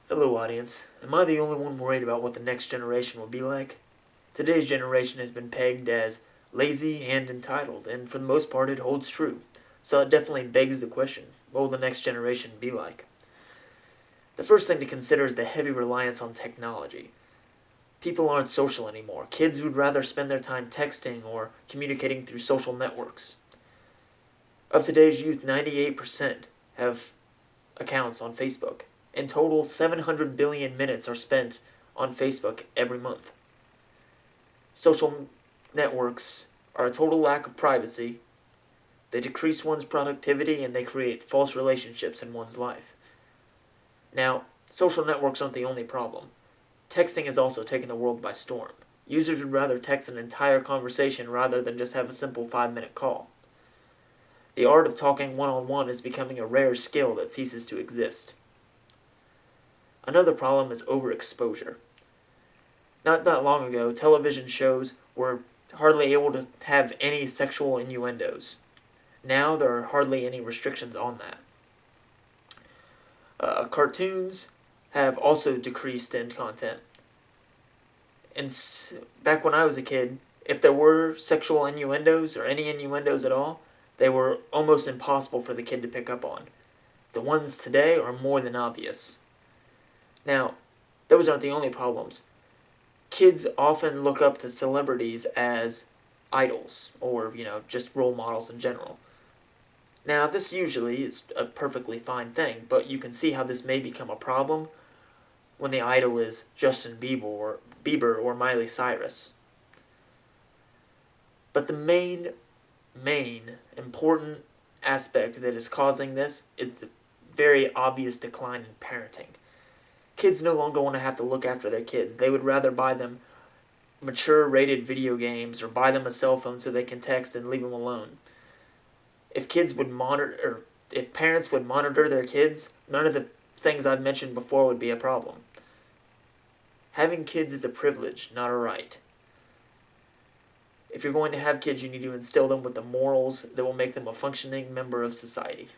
Hello, audience. Am I the only one worried about what the next generation will be like? Today's generation has been pegged as lazy and entitled, and for the most part, it holds true. So it definitely begs the question, what will the next generation be like? The first thing to consider is the heavy reliance on technology. People aren't social anymore. Kids would rather spend their time texting or communicating through social networks. Of today's youth, 98% have accounts on Facebook. In total, 700 billion minutes are spent on Facebook every month. Social networks are a total lack of privacy. They decrease one's productivity and they create false relationships in one's life. Now, social networks aren't the only problem. Texting has also taken the world by storm. Users would rather text an entire conversation rather than just have a simple 5-minute call. The art of talking one-on-one is becoming a rare skill that ceases to exist. Another problem is overexposure. Not that long ago, television shows were hardly able to have any sexual innuendos. Now there are hardly any restrictions on that. Cartoons have also decreased in content. And back when I was a kid, if there were sexual innuendos or any innuendos at all, they were almost impossible for the kid to pick up on. The ones today are more than obvious. Now, those aren't the only problems. Kids often look up to celebrities as idols or, just role models in general. Now, this usually is a perfectly fine thing, but you can see how this may become a problem when the idol is Justin Bieber or Miley Cyrus. But the main important aspect that is causing this is the very obvious decline in parenting. Kids no longer want to have to look after their kids. They would rather buy them mature rated video games or buy them a cell phone so they can text and leave them alone. If parents would monitor their kids, none of the things I've mentioned before would be a problem. Having kids is a privilege, not a right. If you're going to have kids, you need to instill them with the morals that will make them a functioning member of society.